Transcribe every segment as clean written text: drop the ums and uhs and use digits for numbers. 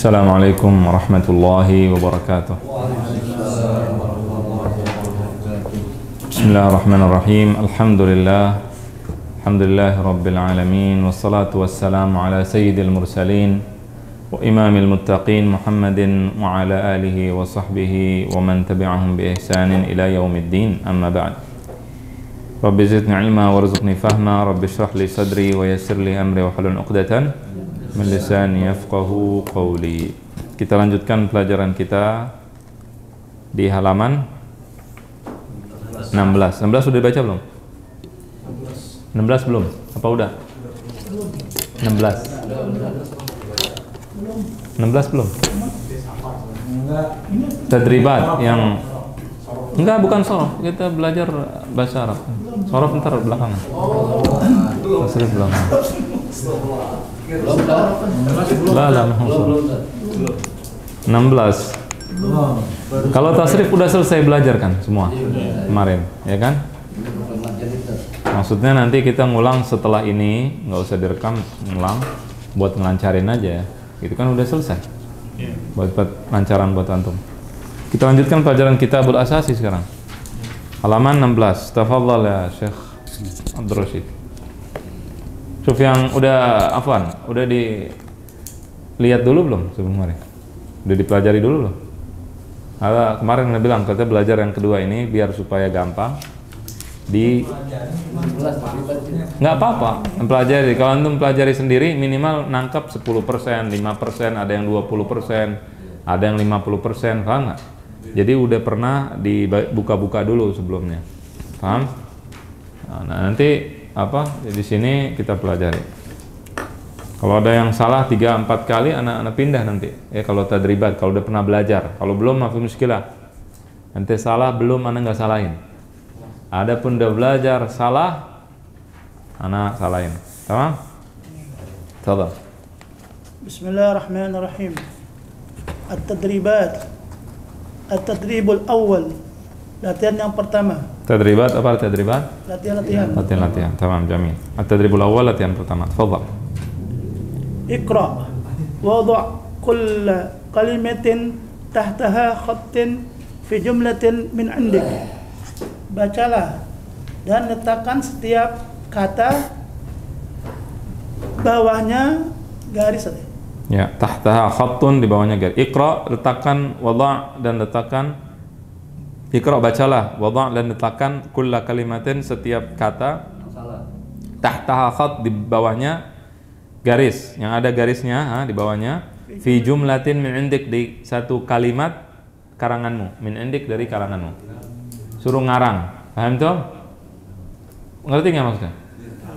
Assalamualaikum warahmatullahi wabarakatuh. Bismillahirrahmanirrahim. Alhamdulillah rabbil alamin, wassalatu wassalamu ala sayyidil mursalin wa imamil muttaqin Muhammadin wa ala alihi wa sahbihi wa man tabi'ahum bi ihsanin ila yaumiddin. Amma ba'd. Rabbi zidni ilma warzuqni fahma, Rabbi shrah li sadri wa yassir li amri wa hlul 'uqdatan min lisani yafqahu qawli. Kita lanjutkan pelajaran kita di halaman 16. 16 sudah dibaca belum? 16 belum? Apa udah? 16. 16 belum? Tadribat yang enggak, bukan sorof. Kita belajar bahasa Arab. Sorof ntar belakang. Tasrif belakang. Lah, 16. Kalau tasrif udah selesai belajar kan semua kemarin, ya kan? Maksudnya nanti kita ngulang setelah ini, nggak usah direkam, ngulang buat ngelancarin aja, gitu kan udah selesai. Buat lancaran buat antum. Kita lanjutkan pelajaran Kitabul Asasi sekarang. Halaman 16. Tafadhal ya Syekh Abdul Rashid. Syuf yang udah udah dilihat dulu belum sebelum kemarin? Udah dipelajari dulu belum? Kemarin saya bilang kita belajar yang kedua ini biar supaya gampang nggak apa-apa mempelajari. Kalau antum pelajari sendiri minimal nangkap 10%, 5%, ada yang 20%, ada yang 50%, paham nggak? Jadi udah pernah dibuka-buka dulu sebelumnya, paham? Nah, nanti di sini kita pelajari. Kalau ada yang salah 3-4 kali anak-anak pindah nanti. Ya kalau tadribat, kalau udah pernah belajar. Kalau belum maaf muskilah. Nanti salah belum anak nggak salahin. Adapun udah belajar salah anak salahin. Tamam? Tafadhal. Bismillahirrahmanirrahim. At-tadribat. At-tadribul awal. Latihan yang pertama. Tadribat apa tadribat? Latihan. Latihan. Tamam, jamil. At-tadribul awal latihan pertama. Tafadhal. Iqra. Wada' kull kalimatin tahtaha khattin fi jumlatin min 'indik. Bacalah dan letakkan setiap kata bawahnya garis saja. Ya, tahtaha khattun, di bawahnya garis. Iqra, letakkan, wada' dan letakkan. Iqra, bacalah, wada' dan letakkan kulla kalimatin, setiap kata. Tahtaha khatt, di bawahnya garis, yang ada garisnya di bawahnya. Fi jumlatin min indik, di satu kalimat karanganmu. Min indik, dari karanganmu. Suruh ngarang, paham tuh? Ngerti nggak maksudnya?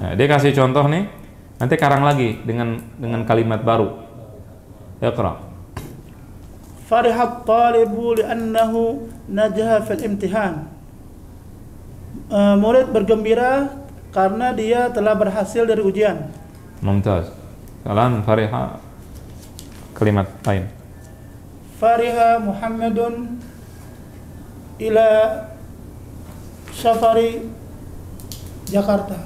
Nah, dia kasih contoh nih, nanti karang lagi dengan kalimat baru. Iqra. Farihat talibu li'annahu najaha fil imtihan. Murid bergembira karena dia telah berhasil dari ujian. Mumtaz. Kalam fariha, kalimat lain. Fariha Muhammadun ila safari Jakarta.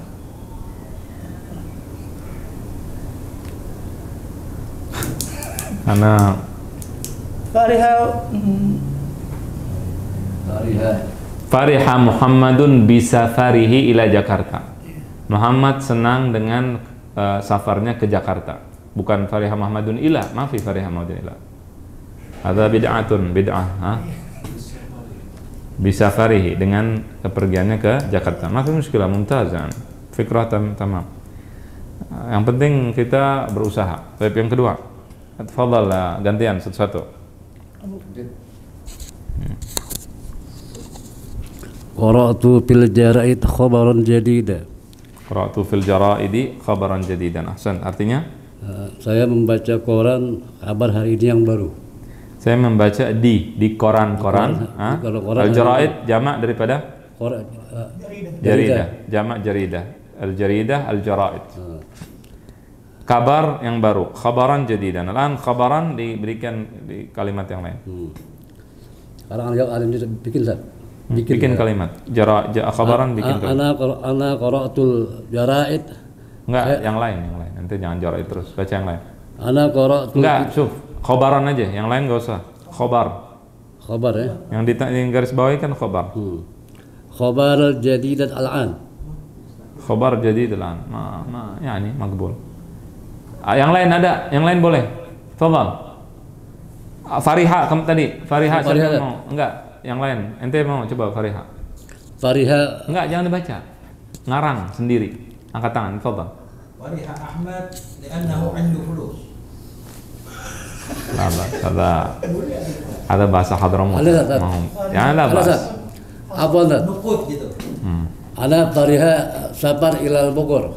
Karena Fariha Muhammadun bisafarihi ila Jakarta. Muhammad senang dengan safarnya ke Jakarta. Bukan Fariha Muhammadun ila, maafi Fariha Muhammadun ila. Ada bid'ah, bisafarihi, dengan kepergiannya ke Jakarta. Maafi muskilah, mumtazan. Fikrah tamam. Yang penting kita berusaha. Baik, yang kedua. Tafadhal, gantian satu-satu. Qara'tu fil jara'id khabaran jadida. Qara'tu fil jara'idi khabaran jadidan. Ahsan. Artinya? Saya membaca koran kabar hari ini yang baru. Saya membaca di koran-koran. Al-jara'id jamak daripada? Jaridah. Jamak jaridah. Al-jaridah al-jara'id. Kabar yang baru, khabaran jadidan. Al-an khabaran diberikan di kalimat yang lain. Sekarang alim bikin Ustaz. Bikin kalimat. Khabaran bikin kalimat. Ana qara'tul jara'id. Enggak, yang lain. Nanti jangan jara'id terus, baca yang lain. Ana qara'tul. Enggak, syuf. khobaran aja, yang lain nggak usah. Khobar. Khabar ya. Yang garis bawahi kan khobar. Khabar jadidat al-an. Khobar jadi dalam, ya ini makbul. Yang lain ada, yang lain boleh. Tafadhal. Fariha kamu tadi, Fariha siapa yang mau? Enggak, yang lain. Ente mau coba Fariha? Fariha. Enggak, jangan dibaca. Ngarang sendiri. Angkat tangan, tafadhal. Fariha Ahmad li'annahu 'indu fulus. Ada bahasa Hadramut. Jangan ada bahasa. Apa anda? Nukut gitu. Ana Fariha safar ilal Bogor.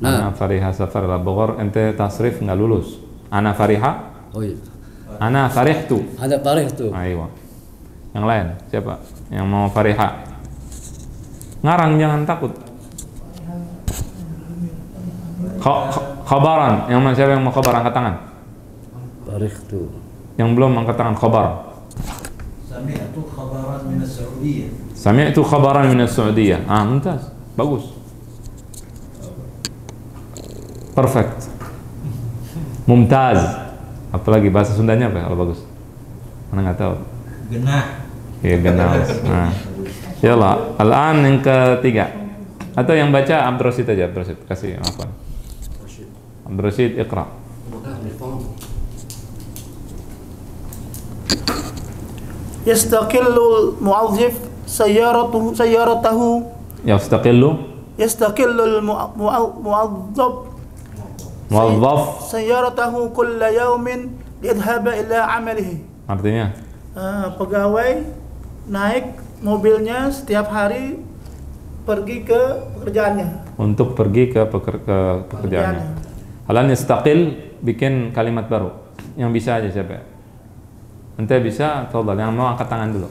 Ana Fariha safar ilal Bogor, ente tasrif nggak lulus. Ana Fariha. Oh iya. Ana farihtu. Ada Farih tuh. Aywa. Yang lain siapa? Yang mau Fariha? Ngarang, jangan takut. Khabaran. Yang mana, siapa yang mau khabar, angkat tangan. Farih tuh. Yang belum angkat tangan, khabar. Sami'tu khabaran min as-Saudiyyah. Sami'tu khabaran min as-Saudiyyah. Mumtaz. Bagus. Perfect. Mumtaz. Apalagi bahasa Sundanya apa kalau bagus? Mana nggak tahu. Genah. Iya, genah. Nah. Yallah, al-an yang ketiga. Atau yang baca Abdul Rasid aja, Abdul Rasid. Kasih apa? Abdul Rasid, iqra. Yastaqillu al-mu'azzif sayyaratahu Yastaqillu yastaqillu al-mu'azzab muwazzaf. sayyaratahu kulla yawmin liyadhhaba ila 'amalihi. Artinya? Pegawai naik mobilnya setiap hari pergi ke pekerjaannya. Untuk pergi ke pekerjaannya. Halan yastaqil, bikin kalimat baru. Yang bisa aja siapa? Ente bisa, tolong. Yang mau angkat tangan dulu.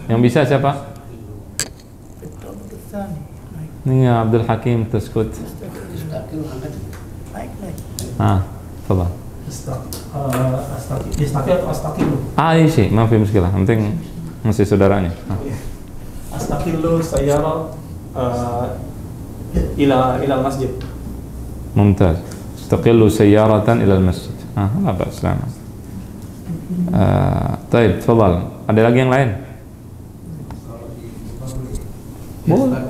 Yang bisa siapa? Ini Abdul Hakim Taskut. Tolong. Iya sih, maaf ya muskilah. Penting masih saudaranya. Astaqillu sayyara ila masjid. Mumtaz. Astaqillu sayyaratan ila masjid. La ba's. Baik, tafadhal. Ada lagi yang lain?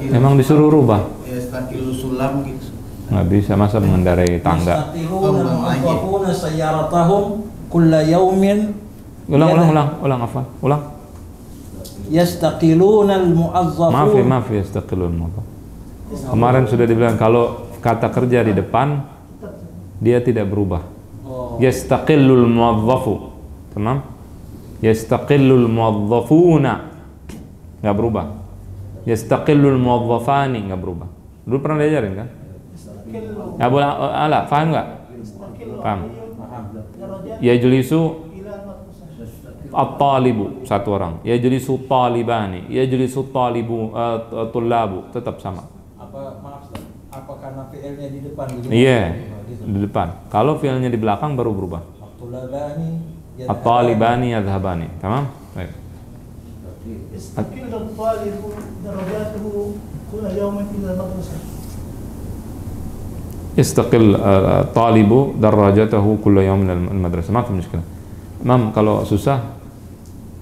Emang disuruh rubah? Yastaqillu sulam gitu. Nggak bisa, masa mengendarai tangga. Yastaqiluna al-muwazzafuna sayyaratahum kulla yawmin. Ulang, afwan. Ulang. Yastaqiluna al-muwazzafun. Maaf, yastaqilul muwazzaf. Kemarin sudah dibilang kalau kata kerja di depan dia tidak berubah. Yastaqillul muwazzafu. Tamam? Yastaqillul muwazzafuna. Enggak berubah. Yastaqillul muwazzafani, enggak berubah. Dulu pernah diajarin kan? Ya boleh, paham enggak? Paham. Yajlisu at-talibu, satu orang. Yajlisu talibani, yajlisu talibu, tullabu, tetap sama. Apa karena fi'ilnya di depan gitu? Iya, di depan. Kalau fi'ilnya di belakang baru berubah. At-talibani yadhhabani. Tamam? Baik. Yastaqillu al-talibu darajatuhu kulla yawmin ila al-madrasah. Yastaqil talibu darajatahu kulla yawmin al-madrasah. Ma fi mushkilah. Mam, kalau susah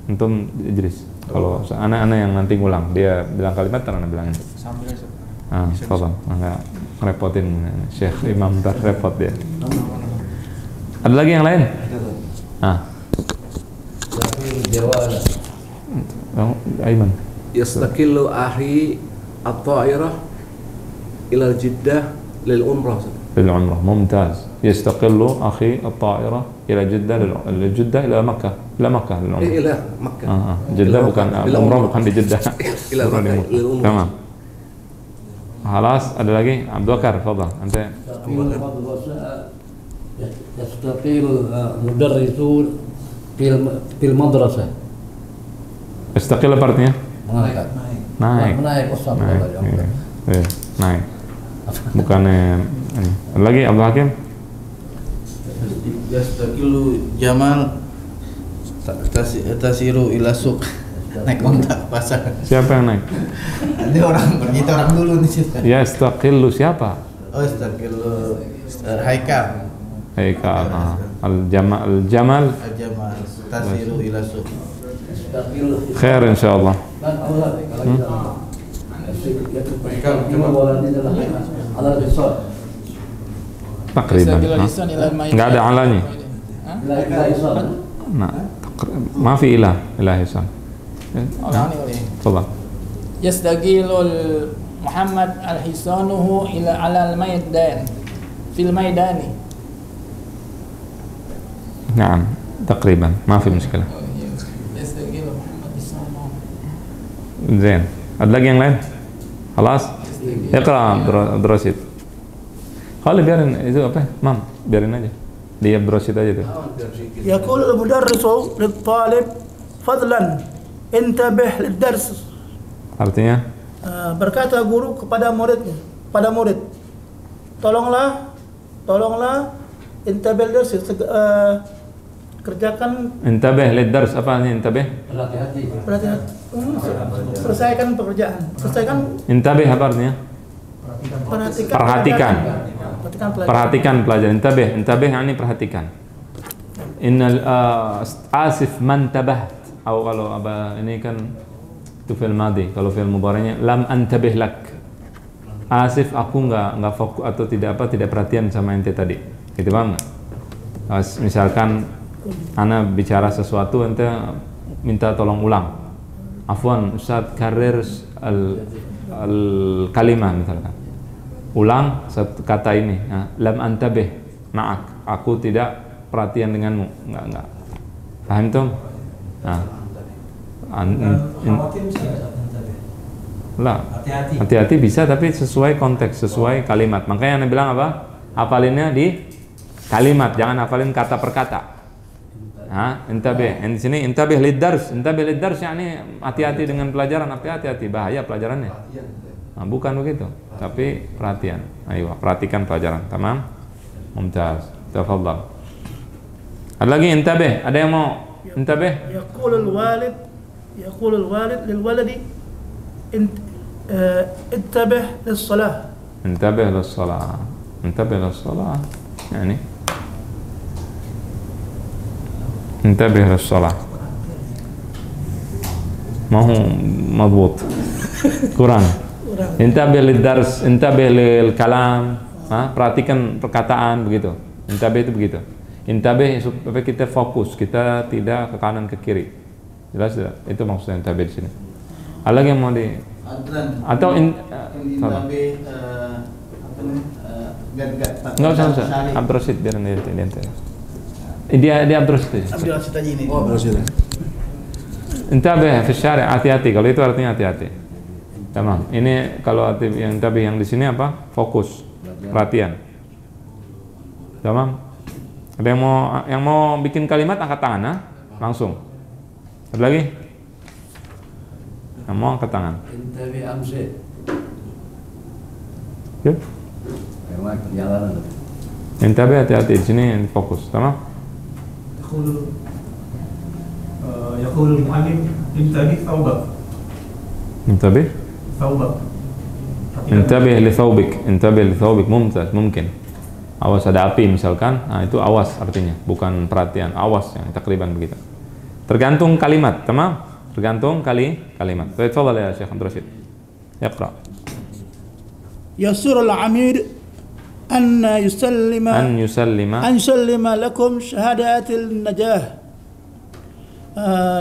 antum ijlis. Kalau anak-anak yang nanti ngulang, dia bilang kalimat terus anak bilangin. Sambil Tolong, enggak ngerepotin Syekh Imam, ntar repot dia. Ada lagi yang lain? Aiman. Yastaqillu ahi at-ta'irah ila Jeddah lil umrah. Lil umrah, mumtaz. Yastaqillu akhi at-ta'irah ila Jeddah lil Jeddah ila Makkah. Ila Makkah lil umrah. Ila Makkah. Jeddah bukan umrah, bukan di Jeddah. Ila Makkah lil umrah. Tamam. Halas, ada lagi? Abdul Bakar, fadhal. Ante. Yastaqil mudarrisu fil madrasah. Yastaqil apa artinya? Naik. Naik. Bukannya ini. Ada lagi Abdul Hakim? Yastaqillu Jamal tasiru ila suq. Naik ontak pasar. Siapa yang naik? Ini kita orang dulu nih sih. Yastaqillu siapa? Oh, Yastaqillu Haikal. Haikal. Al-jamal Al-jamal tasiru ila suq. khair insyaallah. Takriban. Enggak ada alanya. Nah, ma fi ilah hisan. Tafadhal. Yastagilul Muhammad al-hisanuhu ila alal maidan fil maidani. Naam, takriban. Ma fi muskilah. Yastagilul Muhammad hisanuhu. Zain. Ada lagi yang lain? Khalas? Iqra Abdurrasyid. Kalau biarin itu apa? Mam, biarin aja. Dia Abdurrasyid aja tuh. يقول المدرس للطالب فضلا انتبه للدرس. Artinya? Berkata guru kepada muridnya, pada murid, tolonglah intabih dars, kerjakan, Intabih lid-dars, apa artinya intabih? perhatikan, selesaikan pekerjaan, selesaikan, Intabih apa artinya? Perhatikan. Perhatikan pelajaran. Intabih yani perhatikan. Innal asif man tabaht. Atau kalau apa ini kan itu fi'il madhi. Kalau fi'il mudhari'nya lam antabih lak. Asif aku enggak fokus atau tidak perhatian sama ente tadi. Gitu paham enggak? Misalkan ana bicara sesuatu ente minta tolong ulang. Afwan Ustaz karir al kalimah misalkan. Ulang satu kata ini. Lam antabih ma'ak. Aku tidak perhatian denganmu. Enggak. Paham tuh? Nah. Hati-hati bisa tapi sesuai konteks, sesuai kalimat. Makanya Anda bilang apa? Hafalinnya di kalimat, jangan hafalin kata per kata. Intabih. Di sini intabih lid-dars. Intabih lid-dars yakni hati-hati dengan pelajaran, hati-hati bahaya pelajarannya. Nah, bukan begitu, tapi perhatian. Ayo, perhatikan pelajaran. Tamam? Mumtaz. Tafadhal. Ada lagi intabih? Ada yang mau intabih? يقول الوالد للولد انتبه للصلاة. انتبه للصلاة. انتبه للصلاة يعني انتبه للصلاة. ما هو مضبوط. kurang. Intabih lid-dars, intabih lil kalam. Perhatikan perkataan begitu. Intabih itu begitu. Intabih supaya kita fokus, kita tidak ke kanan ke kiri. Jelas tidak? Itu maksudnya intabih di sini. Ada lagi yang mau di atau enggak usah. Abdurrasyid biar dia Abdurrasyid aja ini. Oh, Abdurrasyid. Intabih fi syari', hati-hati. Kalau itu artinya hati-hati. Tamam. Ini kalau yang intabih yang di sini apa? Fokus, perhatian. Tamam. Ada yang mau bikin kalimat angkat tangan, langsung. Ada lagi? Yang mau angkat tangan. Intabih amsi. Ya. Intabih hati-hati di sini fokus, tamam? يقول المعلم انتبه ثوبك. انتبه ثوبك. Intabih li thawbik, mumtaz, mungkin. Awas ada api misalkan, itu awas artinya, bukan perhatian, awas yang takriban begitu. Tergantung kalimat, tamam? Tergantung kalimat. Tafadhal ya Syekh Abdurrasyid. Iqra. يسر العميد أن يسلم لكم شهادات النجاح.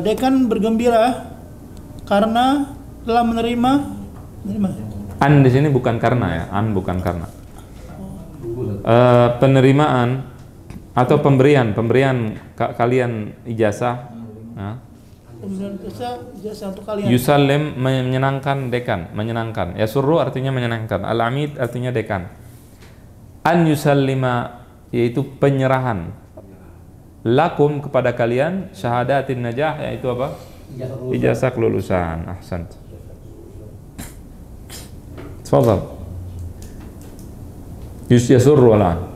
Dekan bergembira karena telah menerima. An di sini bukan karena ya, an bukan karena. Penerimaan atau pemberian kalian ijazah. Ijazah untuk kalian. Yusallim menyenangkan dekan, menyenangkan. Yasurru artinya menyenangkan. Al-amid artinya dekan. An yusallima yaitu penyerahan. Lakum kepada kalian syahadatin najah yaitu apa? Ijazah kelulusan. Ahsant. Tafadhal. Yasurru ala.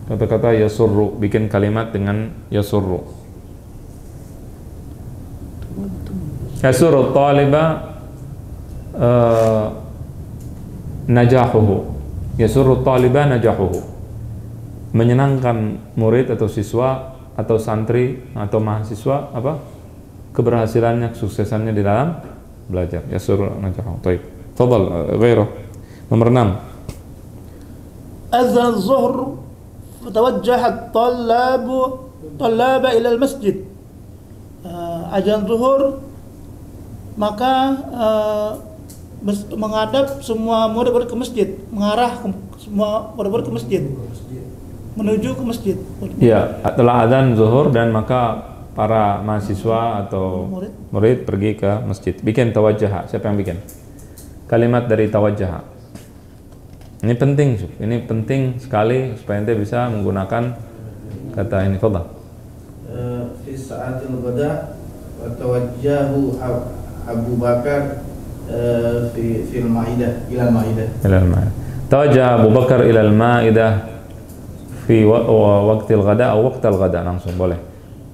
Kata-kata yasurru, bikin kalimat dengan yasurru. Yasurru taliba najahuhu. Yasurru taliba najahuhu. menyenangkan murid atau siswa atau santri atau mahasiswa apa keberhasilannya, kesuksesannya di dalam belajar. Yasur najahu. Baik. Tafadhal ghairuh. Nomor 6. أذن الظهر فتوجه الطلاب إلى المسجid. Azan zuhur, maka menghadap semua murid-murid ke masjid, mengarah semua murid-murid ke masjid, menuju ke masjid. Ya, telah azan zuhur dan maka para mahasiswa atau murid pergi ke masjid. Bikin tawajjah. Siapa yang bikin? Kalimat dari tawajjah. Ini penting, ini penting sekali supaya ente bisa menggunakan kata ini. Fadhal. Fi sa'atil ghada wa tawajjahu Abu Bakar fil Maidah ila Maidah. Ila Maidah. Tawajjah Abu Bakar ila Maidah fi waqtil ghada atau waqtal ghada, langsung boleh.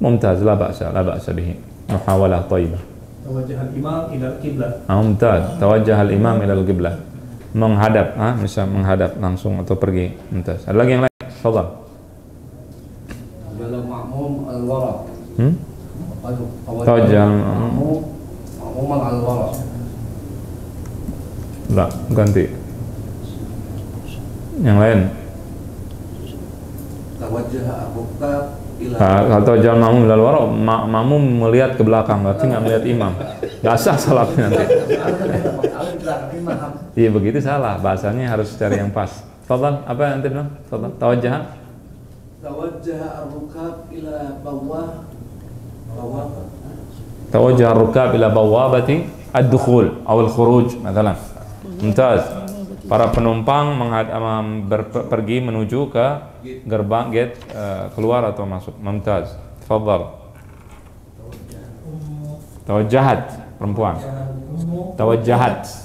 Mumtaz, la ba'sa bihi. Muhawalah thayyibah. توجه الإمام إلى القبلة. Mumtaz. Tawajjah al-imam ila al-qiblah. Menghadap, bisa menghadap langsung atau pergi. Mumtaz. Ada lagi yang lain? Fadhal. Kalau makmum al-wara. Tawajjah makmum al-wara. La, ganti. Yang lain. Tawajjah ar-rukab ila. Atau jangan makmum ilal wara, makmum melihat ke belakang, berarti nggak melihat imam. Nggak sah salatnya nanti. Iya begitu salah, bahasanya harus cari yang pas. Fadhal, apa yang anda bilang? Fadhal, tawajjah. Tawajjah ar-rukab ila bawah. Tawajjah ar-rukab ila bawabati ad-dukhul atau al-khuruj, misalnya. Mumtaz. Para penumpang pergi menuju ke gerbang gate keluar atau masuk. Mumtaz. Tafadhal. Tawajjahat, perempuan. Tawajjahat.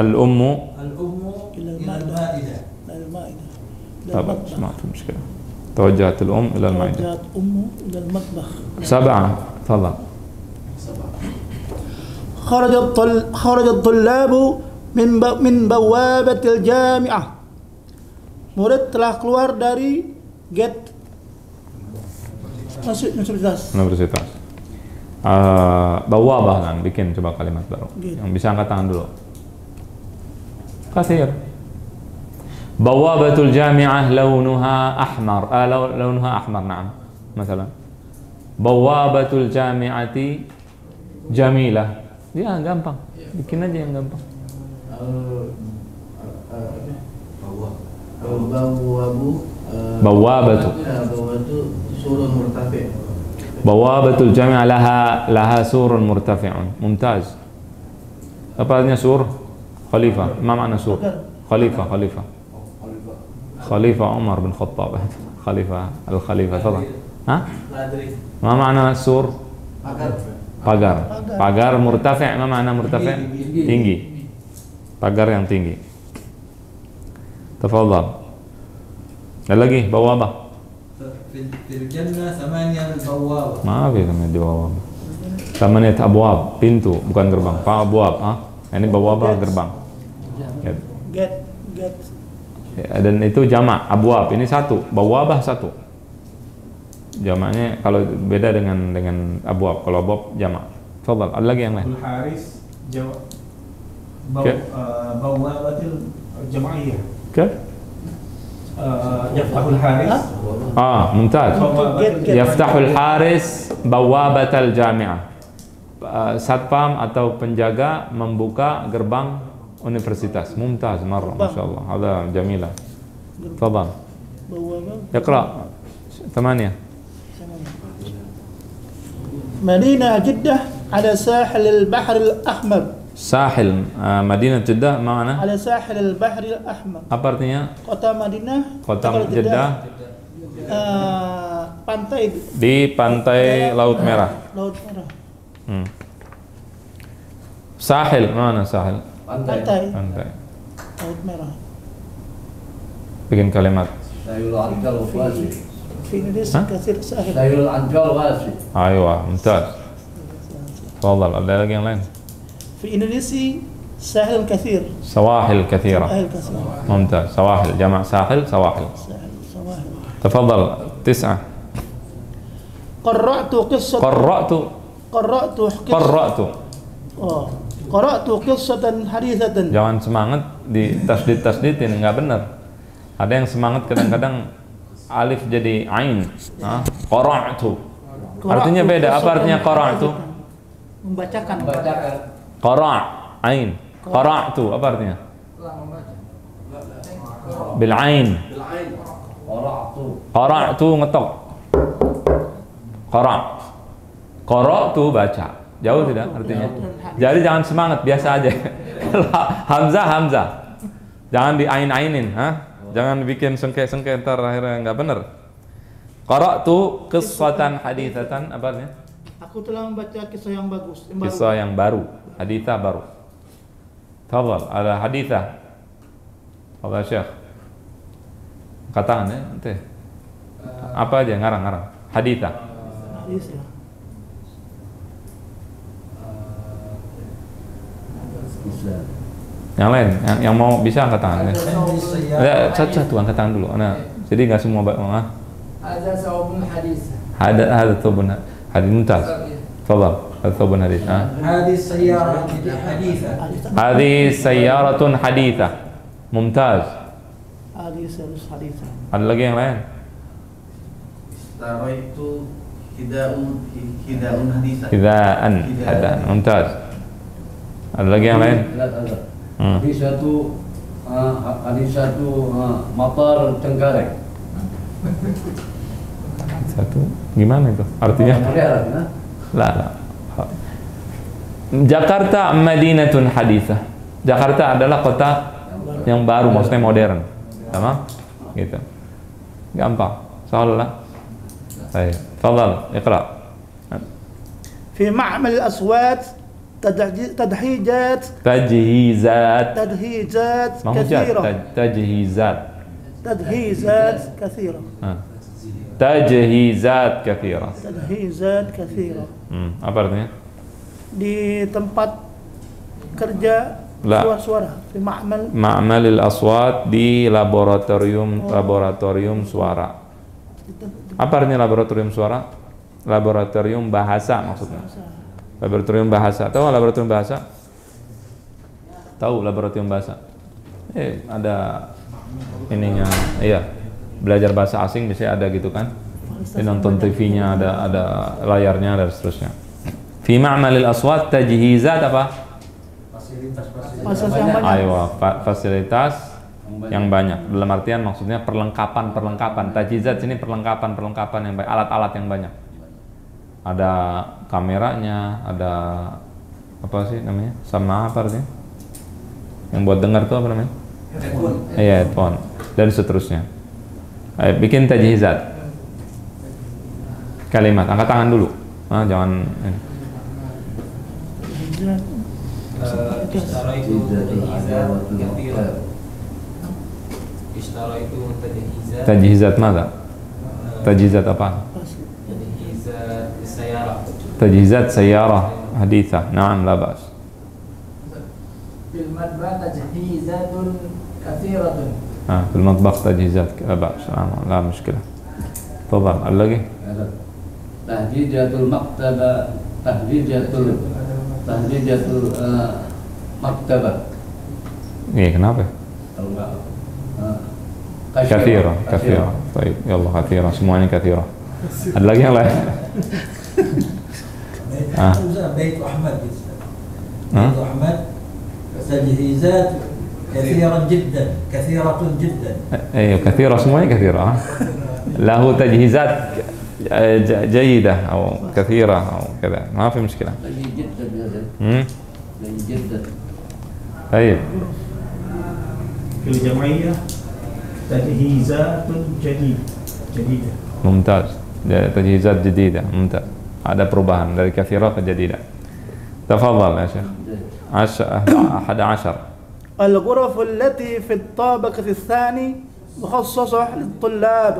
Al-ummu إلى المائدة. طبعا سمعت مشكلة. توجهت الأم إلى المائدة. توجهت أمه إلى المطبخ. 7. تفضل. خرج الطلاب من بوابة الجامعة. Murid telah keluar dari gate masuk universitas. Bawabah kan, bikin coba kalimat baru. Yang bisa angkat tangan dulu. Kathir. Bawabatul jami'ah launuha ahmar. Launuha ahmar, na'am. Misalnya. Bawabatul jami'ati jamilah. Ya, gampang. Bikin aja yang gampang. Bawabatu surun murtafi. Bawabatul jami'ah laha surun murtafi'un. Mumtaz. Apa artinya sur? Khalifah. Ma makna sur? Khalifah. Khalifah Umar bin Khattab. Khalifah al-Khalifah. Tafadhal. Hah? Ma makna sur? Pagar murtafi'. Ma makna murtafi'? Tinggi. Pagar yang tinggi. Tafadhal. Ada lagi bawabah. Fil jannah thamaniya bawwab. Maaf ya namanya bawabah. Thamaniyat abwab, pintu bukan gerbang. Fa abwab, ini bawabah gerbang. Gate. Dan itu jamak abwab, ini satu, bawabah satu. Jamaknya kalau beda dengan abwab, kalau abwab jamak. Tafadhal, ada lagi yang lain? Al-Haris bawabatil jamaiyah. Yaftahul Haris. Mumtaz. Yaftahul Haris bawabatal jami'ah. Satpam atau penjaga membuka gerbang universitas. Mumtaz marrah, masyaallah. Ada jamilah. Tafadhal. Iqra. 8. Madinah Jeddah ala sahil al-bahr al-ahmar. Sahil Madinah Jeddah mana? Ala sahil al-bahr al-ahmar. Apa artinya? Kota Madinah, Kota Jeddah pantai di pantai Laut Merah. Laut Merah. Sahil mana sahil? Pantai Laut Merah. Bikin kalimat. Sayul anjal wasi. Fi Indonesia kasir sahil. Sayul anjal wasi. Aywa, mumtaz. Tafadhal, ada lagi yang lain? Fi Indonesia Sahil kathir. Sawahil kathira. Sahil kathir. ممتاز. سواحل جمع ساحل سواحل. Sahil sawahil. تفضل 9. Qara'tu qissatan. قرأت. Oh. Qara'tu qissatan hadithatan. Jangan semangat di tasdid-tasdidin, nggak benar. Ada yang semangat kadang-kadang alif jadi ain. Qara'tu. Artinya beda. Apa artinya qara'tu? Membacakan. Qara' ain. Qara'tu apa artinya? Bil ain. Qara'tu ngetok. Qara'tu baca. Jauh tidak artinya? Jadi jangan semangat, biasa aja. Hamzah. Jangan di ain-ainin, Jangan bikin sengke-sengke ntar akhirnya nggak benar. Qara'tu qissatan hadithatan apa artinya? Aku telah membaca kisah yang bagus. Kisah yang baru, haditha baru. Tafadhal, ada haditha. Tafadhal Syekh. Katakan ya, nanti. Apa aja ngarang-ngarang. Haditha. Hadis ya. Yang lain, yang mau bisa angkat tangan. Ya, satu angkat tangan dulu. Nah, jadi nggak semua Ada sawabun hadis. Ada thawbun hadis mumtaz. Tafadhal, ada thawbun hadis. هذه السيارة حديثة. Hadis sayyaratun haditha. Mumtaz. Hadis hadis. Ada lagi yang lain? Istaraitu hidaun hadithan. Hidaan. Hadaan. Mumtaz. Ada lagi yang lain? Hadis satu motor Cengkareng. Satu. Gimana itu? Artinya? La. Jakarta Madinatun hadithah. Jakarta adalah kota yang baru, maksudnya modern. Sama? Gitu. Gampang. Salah. Baik. Tafadhal, iqra. Fi ma'mal al-aswat تدحيجات Tajhizat. كثيرة. Tajhizat. تجهيزات كثيرة. Tajhizat kathira. تجهيزات كثيرة. Apa artinya? Di tempat kerja La. suara-suara di ma'mal. Ma'malil aswat, di laboratorium suara. Apa artinya laboratorium suara? Laboratorium bahasa maksudnya. Laboratorium bahasa. Tahu laboratorium bahasa? Tahu laboratorium bahasa? Ada ininya. Iya. Belajar bahasa asing biasanya ada gitu kan. Di nonton TV-nya ada layarnya dan seterusnya. Fi ma'malil aswat tajhizat apa? Fasilitas yang banyak. Aywa, fasilitas yang banyak. Dalam artian maksudnya perlengkapan. Tajhizat sini perlengkapan yang banyak, alat-alat yang banyak. Ada kameranya, ada apa sih namanya? Sama apa artinya? Yang buat dengar tuh apa namanya? Iya, headphone dan seterusnya. Ayo, bikin tajhizat. Kalimat, angkat tangan dulu. Jangan ini. Tajhizat mana? Tajhizat apa? Tajhizat sayyarah hadithah. Naam, la ba's. Fil madbah tajhizatun kathiratun. Fil matbakh tajhizat la ba's. La mushkilah. Tafadhal, ada lagi? Tahjijatul maktabah. Tahjijatul maktabah. Iya, kenapa? Kathira. Baik, ya Allah, kathira. Semuanya kathira. Ada lagi yang lain? بيت أحمد. بيت أحمد تجهيزات كثيرة جدا. أيوة كثيرة semuanya كثيرة. له تجهيزات جيدة أو كثيرة أو كذا ما في مشكلة. جدا. طيب. في الجمعية تجهيزات جديدة. ممتاز. تجهيزات جديدة. ممتاز. Ada perubahan dari kathira ke jadidah. Tafadhal ya Syekh. 11. الغرف التي في الطابق الثاني مخصصة للطلاب.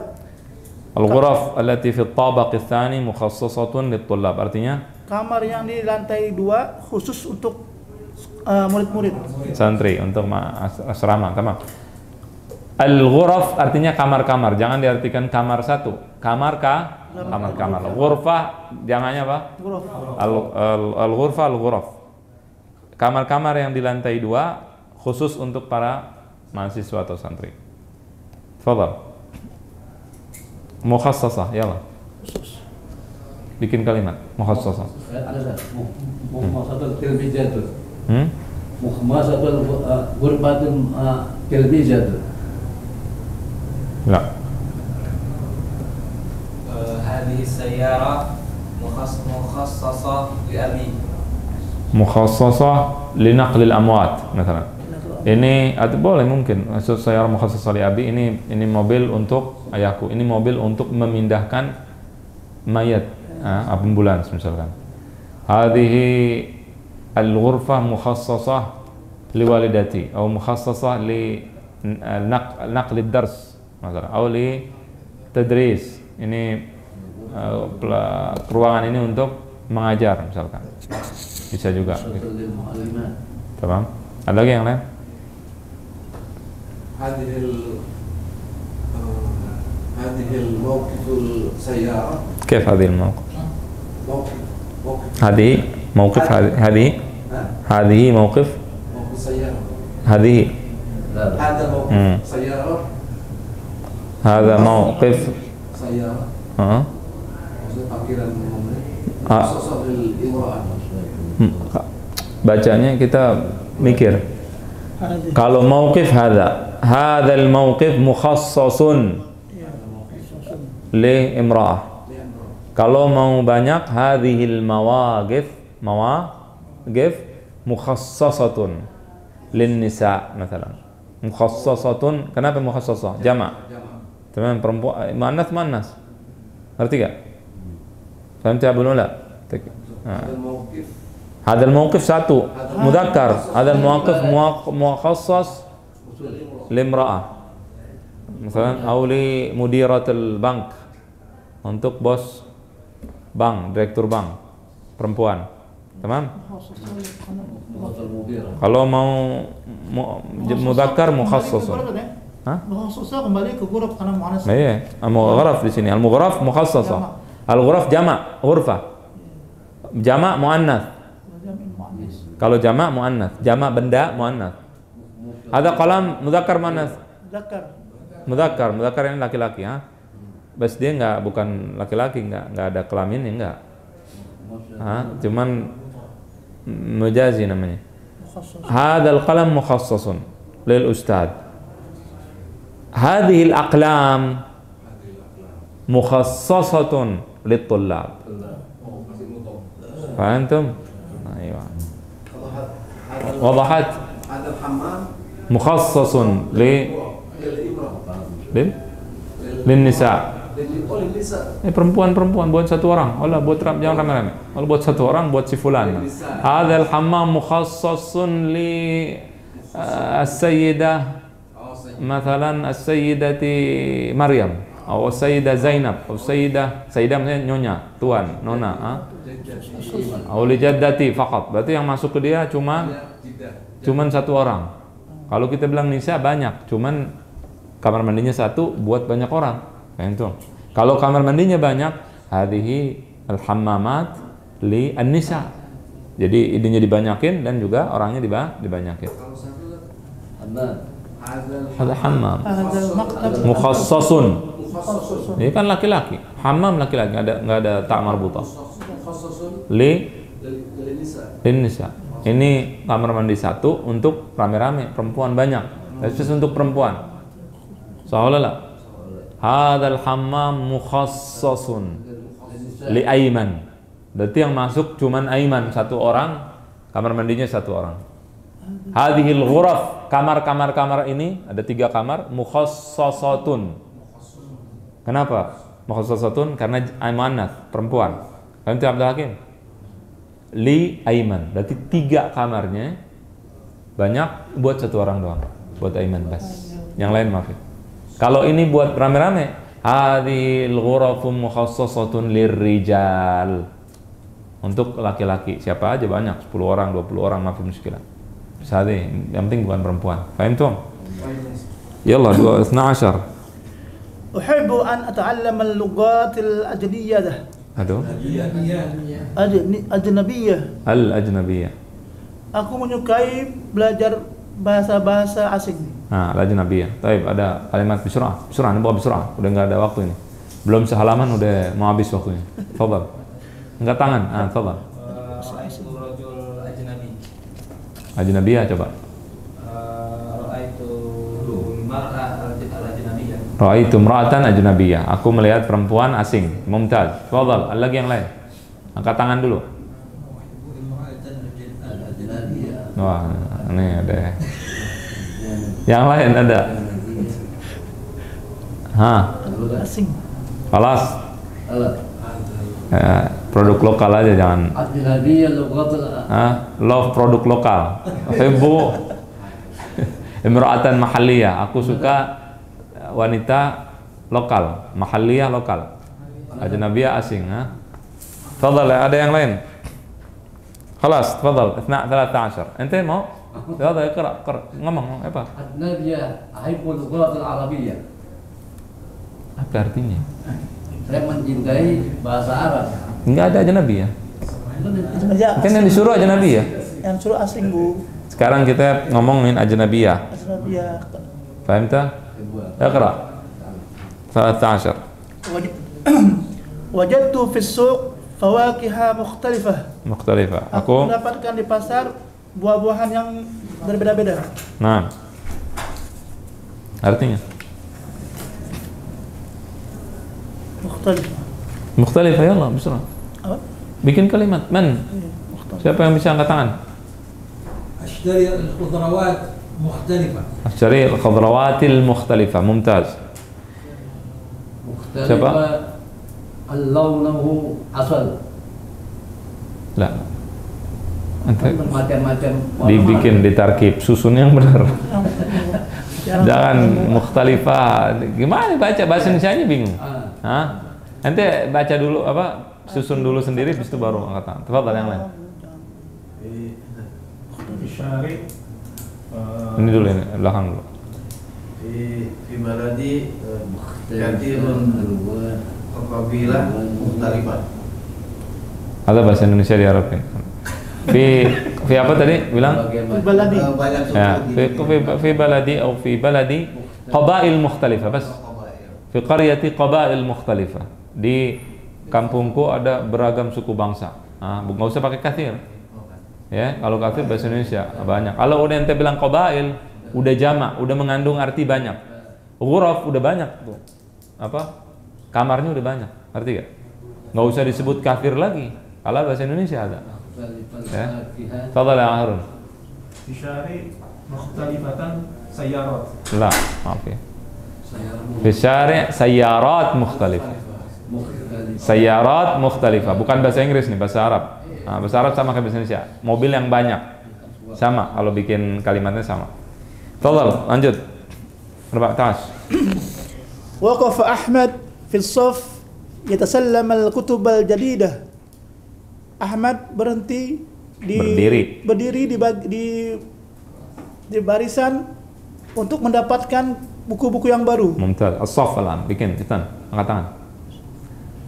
الغرف التي في الطابق الثاني مخصصة للطلاب. Artinya kamar yang di lantai 2 khusus untuk murid-murid. Santri untuk asrama, tamam. Al-ghuraf artinya kamar-kamar, jangan diartikan kamar satu. Kamar-kamar. Ghurfah jangannya apa? Ghuraf. Al-ghurfah al-ghuraf. Kamar-kamar yang di lantai 2 khusus untuk para mahasiswa atau santri. Tafadhal. Mukhassasah, yalla. Bikin kalimat mukhassasah. Ada mukhassasatul tilmizatu. Hmm? Mukhassasatul ghurfatul tilmizatu. La. هذه السيارة مخصصة لأبي. Mukhassasah li naqlil amwat, misalnya. Ini atau boleh mungkin maksud saya mukhassasah li abi, ini mobil untuk ayahku, ini mobil untuk memindahkan mayat, ambulans misalkan. Hadhihi al-ghurfah mukhassasah li walidati atau mukhassasah li naql ad-dars misalnya, atau li tadris. Ini ruangan ini untuk mengajar misalkan. Bisa juga. Tamam. Ada lagi yang lain? هذه الموقف السيارة. كيف هذه الموقف؟ موقف هذه موقف هذه موقف سيارة. هذه هذا موقف سيارة. هذا موقف سيارة. maksud parkiran mobil. Sosok imra'ah. Bacanya kita mikir. Kalau mauqif hadzal mauqif mukhassasun li imra'ah. Kalau mau banyak hadhil mawaqif mukhassasatun lin nisa misalnya. Mukhassasatun, kenapa mukhassasah? Jama'. Teman perempuan, muannas. Ngerti enggak? Faham tak belum la? Hadzal mauqif satu, mudzakkar. Hadzal mauqif mukhassas limra'ah. Misalnya auli mudiratul bank, untuk bos bank, direktur bank, perempuan. Tamam? Kalau mau mudzakkar mukhassasun. Mukhassasah kembali ke ghuraf karena muannas. Iya, al-mughraf di sini. Al-mughraf mukhassasah. Al-ghuraf jama', ghurfah. Jama' muannas. Kalau jama' muannas, jama' benda muannas. Ada qalam mudzakkar muannas. Mudzakkar ini laki-laki, ha? Bas dia bukan laki-laki, enggak ada kelaminnya, enggak. Cuman mujazi namanya. Hadzal qalam mukhassasun lil ustad. Hadhihi al-aqlam mukhassasatun lit-tullab. Fahantum? Aywa. Wadahat? Hadal hammam Mukhassasun lin nisa. Perempuan buat satu orang. Allah buat jangan ramai-ramai. Allah buat satu orang, buat si fulan. Hadzal hammam mukhassasun li as-sayyidah, مثلا السيدة مريم أو السيدة زينب أو السيدة maksudnya nyonya, tuan, nona, أو لجدتي فقط. Berarti yang masuk ke dia cuman satu orang. Kalau kita bilang nisa banyak, cuman kamar mandinya satu buat banyak orang. Kayak itu. Kalau kamar mandinya banyak, hadhihi al-hammamat li an-nisa. Jadi idenya dibanyakin dan juga orangnya dibanyakin. Ada hammam mukhassasun. Ini kan laki-laki. Hammam laki-laki, enggak ada ta' marbutah. Li nisa. Ini kamar mandi satu untuk rame-rame, perempuan banyak. Khusus untuk perempuan. Salah lah. Hadzal hammam mukhassasun li Aiman. Berarti yang masuk cuman Aiman, satu orang, kamar mandinya satu orang. Hadhil ghuraf, kamar ini ada 3 kamar, mukhassasatun. Kenapa mukhassasatun? Karena muannas, perempuan. Kan itu Abdul Hakim. Li Aiman, berarti 3 kamarnya banyak buat satu orang doang, buat Aiman bas. Yang lain maaf. Kalau ini buat rame-rame, hadhil ghurafu mukhassasatun lirrijal. Untuk laki-laki, siapa aja banyak, 10 orang, 20 orang, maaf muskilah. Bisa deh, yang penting bukan perempuan. Fahim tuh? Yallah, 12. أحب أن أتعلم اللغات الأجنبية Aduh. أجنبية. Al-ajnabiyah. Aku menyukai belajar bahasa-bahasa asing. Nah, al-ajnabiyah. Taib, ada kalimat bisurah. Bisurah, ini bukan bisurah. Udah nggak ada waktu ini. Belum sehalaman udah mau habis waktunya. Fadhal. Enggak tangan. Fadhal. Ra'aitu rajul ajnabi. Ajnabiyah coba. Ra'aitu mar'ah al-ajnabiyah. Ra'aitu imra'atan ajnabiyah. Aku melihat perempuan asing. Mumtaz. Fadhal. Ada lagi yang lain. Angkat tangan dulu. Wah, ini ada. Yang lain ada. Asing. Kelas. Produk lokal aja jangan. Ajnabiyah lughatul Love produk lokal. Hibbu imra'atan mahalliyah. Aku suka wanita lokal, mahalliyah lokal. Ajnabiyah asing. Tafadhal, ada yang lain? Khalas, tafadhal. 12. Ente mau? Tafadhal, iqra. Ngomong apa? Ajnabiyah ahibbul lughatul arabiyyah. Apa artinya? Saya mencintai bahasa Arab. Enggak ada ajnabiyah. Ya, Kan yang disuruh ajnabiyah. yang suruh asing, Bu. Sekarang kita ngomongin ajnabiyah. Ajnabiyah. Faham tak? Iqra. 13. Wajadtu fi suq fawakiha mukhtalifah. Mukhtalifah. Aku Aku mendapatkan di pasar buah-buahan yang berbeda-beda. Nah. Artinya Mukhtalifah. mukhtalifah, ya Allah, bismillah. Apa? Bikin kalimat. Man? Siapa yang bisa angkat tangan? أشتري الخضروات مختلفة. Asyari al-khadrawatil mukhtalifah. Mumtaz. Siapa? Al-launuhu asal. La. Ante Macam-macam warna. dibikin ditarkib susun yang benar. Jarang Jangan ketemu. mukhtalifah. Gimana baca bahasa Indonesianya bingung? Ah. Hah? Ente baca dulu apa? Susun dulu sendiri habis itu baru angkat tangan. Tafadhal yang lain. Syari Ini dulu ini, belakang dulu. في بلدي كثير قبيلة مختلفة. Ada bahasa Indonesia diharapkan. Fi apa tadi bilang? Baladi. banyak Ya, fi baladi atau fi baladi qabail mukhtalifah bas. Fi qaryati qabail mukhtalifah. Di kampungku ada beragam suku bangsa. Nggak usah pakai kathir. Ya, kalau kathir bahasa Indonesia banyak. Kalau udah ente bilang qabail, udah jamak, udah mengandung arti banyak. Ghuraf udah banyak tuh. Apa? Kamarnya udah banyak. Arti gak? Nggak usah disebut kafir lagi. Kalau bahasa Indonesia ada. Ya. Tafadhal ya Harun. في syari mukhtalifatan sayyarat. La, oke. Fi syari' sayyarat mukhtalifah. Sayyarat mukhtalifah, bukan bahasa Inggris nih, bahasa Arab. Bahasa Arab sama kayak bahasa Indonesia. Mobil yang banyak. Sama kalau bikin kalimatnya sama. Tafadhal, lanjut. 14. Waqafa Ahmad fi as-saff yatasallam al-kutub al-jadidah. Ahmad berhenti berdiri di barisan untuk mendapatkan buku-buku yang baru. Mumtaz. As-saff alam, bikin itan, angkat tangan.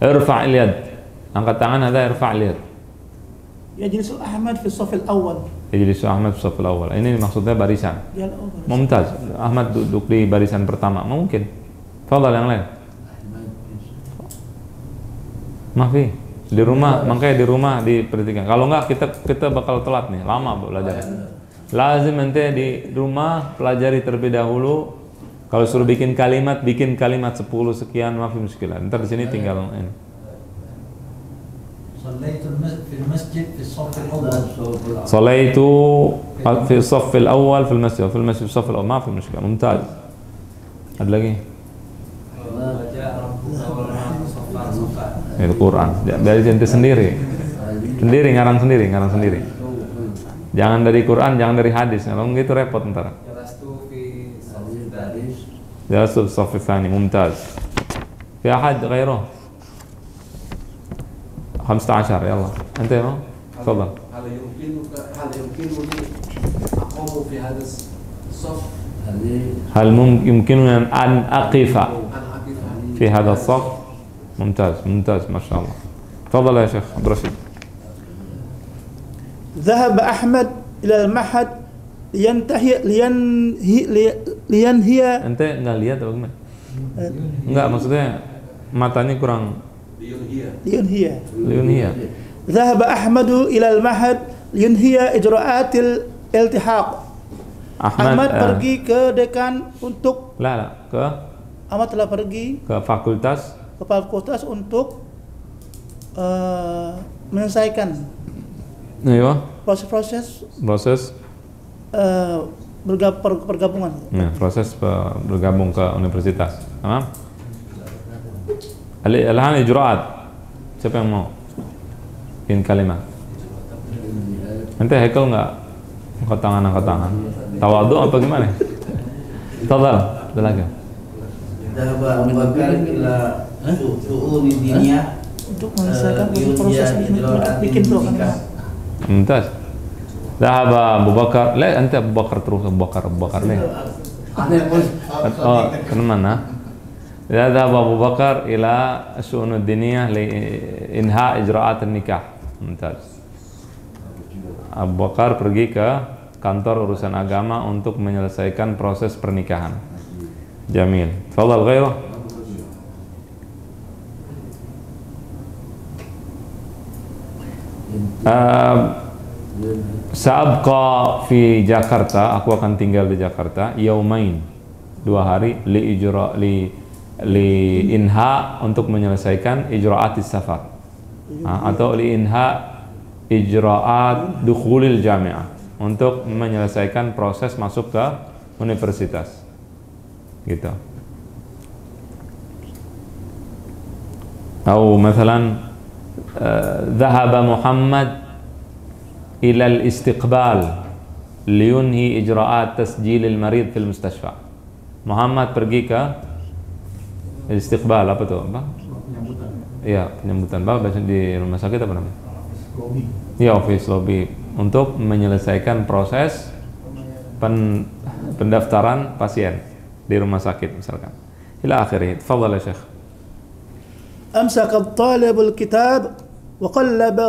Irfa' al-yad. Angkat tangan ada irfa' al-yad. Yajlisu Ahmad fi as-saff al-awwal. Yajlisu Ahmad fi as-saff al-awwal. Ini maksudnya barisan. Dia al-awwal. Mumtaz. Ahmad duduk di barisan pertama. Mungkin. Fadhal yang lain. Mafi. Di rumah, makanya di rumah diperhatikan. Kalau enggak kita bakal telat nih, lama belajar. Lazim nanti di rumah pelajari terlebih dahulu. Kalau suruh bikin kalimat 10 sekian, maaf muskilah. Ntar di sini tinggal ini. صليت في المسجد في الصف الأول. Salaitu fi shaff al-awwal fi al-masjid, fi al-masjid fi shaff al-awwal, ma fi muskilah. Mumtaz. Ada lagi? Al-Quran. Dari ente sendiri. Ngarang sendiri. Jangan dari Quran, jangan dari hadis. Kalau gitu repot ntar. Jalastu fi shaff al-thani. Mumtaz. Fi ahad ghairuh? 15 يلا. أنت يا تفضل. هل يمكنني أقوم في هذا الصف هل يمكنني أن أقف أنا أقف في هذا الصف؟ ممتاز ممتاز ما شاء الله. تفضل يا شيخ عبد الرشيد. ذهب أحمد إلى المعهد liyanhiya. Ente nggak lihat atau gimana? Enggak, maksudnya matanya kurang. Liunhiya. ذهب أحمد إلى المعهد لينهي إجراءات الالتحاق. Ahmad pergi ke dekan untuk Ahmad telah pergi ke fakultas untuk menyelesaikan proses pergabungan. Proses bergabung ke universitas. Tamam? Al-han ijra'at. Siapa yang mau? In kalimat. Nanti Haikal enggak angkat tangan. Tawadhu apa gimana? Tafadhal, ada lagi. Dhahaba Abu Bakar ila su'uni diniyah untuk menyelesaikan proses bikin program. Mumtaz. Dhahaba Abu Bakar, la anta Abu Bakar terus Abu Bakar le. Oh, ke mana? Dhahaba Abu Bakar ila su'uni diniyah li inha ijra'at an-nikah. Mumtaz. Abu Bakar pergi ke kantor urusan agama untuk menyelesaikan proses pernikahan. Jamil. Tafadhal ghairuh. Saabqa fi Jakarta, aku akan tinggal di Jakarta yaumain, 2 hari li inha untuk menyelesaikan ijra'atis safar. Atau li inha ijra'at dukhulil jami'ah, untuk menyelesaikan proses masuk ke universitas, gitu. Atau misalnya dhahaba Muhammad ila al-istiqbal liyunhi ijra'at tasjil al-marid fil mustashfa. Muhammad pergi ke istiqbal, apa tuh? Apa? Iya, penyambutan. Bahasa di rumah sakit apa namanya? Ya, office lobby, untuk menyelesaikan proses pendaftaran pasien di rumah sakit misalkan. Ila akhirih. Tafadhal ya Syekh. Amsaka at-talib al-kitab wa qallaba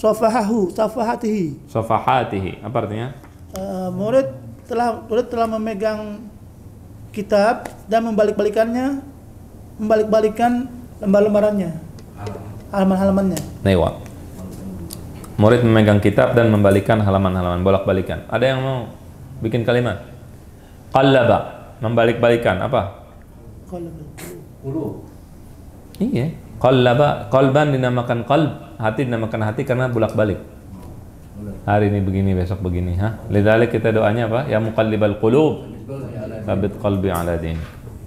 safahatihi. Apa artinya? Murid telah memegang kitab dan membalik-balikan lembar-lembarannya, halaman-halamannya. Nah, murid memegang kitab dan membalikan halaman-halaman, bolak-balikan. Ada yang mau bikin kalimat? Qallaba, membalik-balikan apa? Iya. Qallaba, qalban dinamakan qalb, hati dinamakan hati karena bolak-balik. Hari ini begini, besok begini, Lidzalik kita doanya apa? Ya muqallibal qulub, tsabbit qalbi ala din.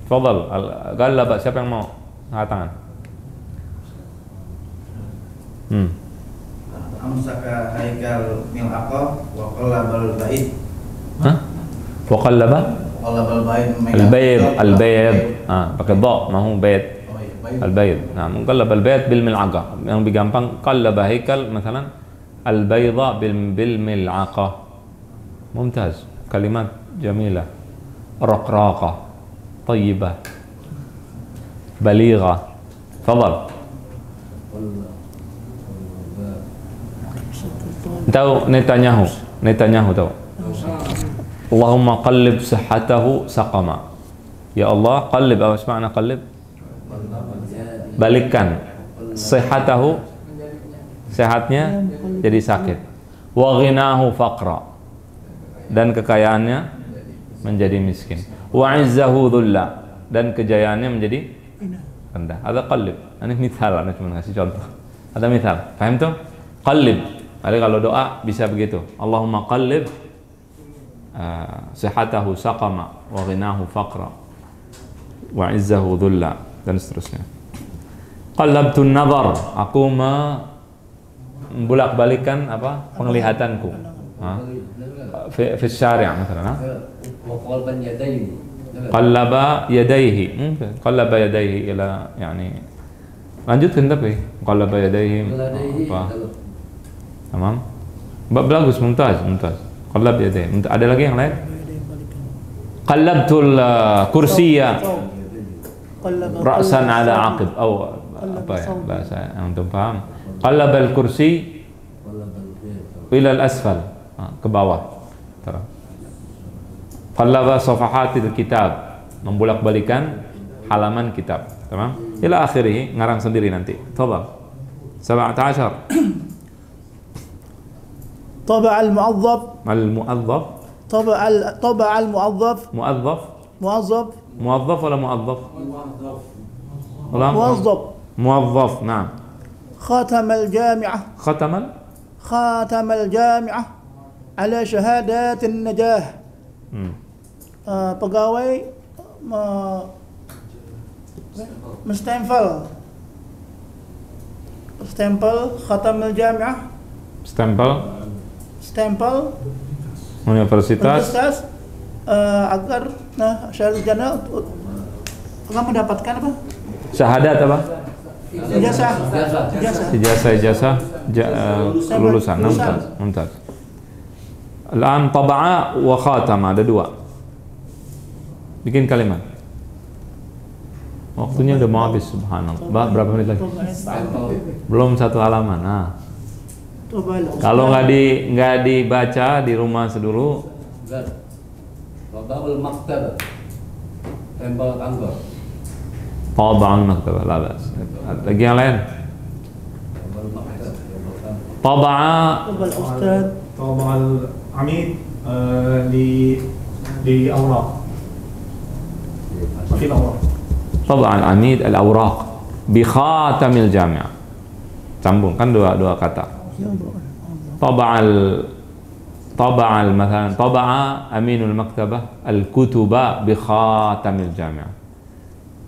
Tafadhal, qallaba, siapa yang mau angkat tangan? Amsaka Haikal mil'aqah wa qallabal bait. Wa qallaba? Qallabal bait. Al-bayt. Pakai dha, mahu bait. Al-bayt. Nah, qallabal bait bil mil'aqah. Yang lebih gampang qallaba Haikal misalnya al-bayda bil mil'aqah. Mumtaz. Kalimat jamilah. Raqraqah. Tayyibah. Balighah. Tafadhal. Tahu Netanyahu tahu. Allahumma qallib sihhatahu saqama. Ya Allah, qallib, apa makna qallib? Balikkan sihhatahu, sehatnya jadi sakit. Wa ghinahu faqra, dan kekayaannya menjadi miskin. Wa izzahu dhulla, dan kejayaannya menjadi rendah. Ada qallib. Ini misal, ana cuma ngasih contoh. Ada misal. Paham tuh? Qallib. Jadi kalau doa bisa begitu. Allahumma qallib sihhatahu saqama wa ghinahu faqra wa izzahu dhulla, dan seterusnya. Qallabtun nazar, aku membolak-balikan apa? Penglihatanku. Fi syari' misalnya. Qallaba yadayhi. Qallaba yadayhi ila, yani lanjutkan tapi qallaba yadayhi apa? Tamam. Bagus, mumtaz. Qallab yadayhi. Ada lagi yang lain? Qallabtul kursiyya ra'san ala aqib atau apa ya bahasa yang antum paham. Qallabal kursi ila al-asfal, ke bawah. Qallaba safahatil kitab, membolak-balikan halaman kitab. Tamam? Ila akhirih, ngarang sendiri nanti. Tafadhal. 17. طبع الموظف Al-mu'adhdhaf. طبع الموظف Mu'adhdhaf. موظف Mu'adhdhaf wala mu'adhdhaf? Ulang. موظف Mu'adhdhaf. Naam. خاتم الجامعة Khatamal. خاتم الجامعة على شهادات النجاح. Pegawai menstempel khatam al-jami'ah, stempel Universitas. agar syahadat jannah akan mendapatkan apa? Syahadat apa? Ijazah. Lulusan. Mumtaz. Al-an taba'a wa khatama, ada dua. Bikin kalimat. Waktunya udah mau habis, subhanallah. Berapa menit lagi? Belum 1 halaman. Nah, kalau nggak dibaca di rumah dulu. Taba'ul maktab, tempel kantor. Taba'ul maktab, labas. Lagi yang lain? Taba'a. طبع العميد لأوراق في الأوراق. طبع العميد الأوراق بخاتم الجامعة. Sambung kan dua kata. مثلا طبع أمين المكتبة الكتب بخاتم الجامعة.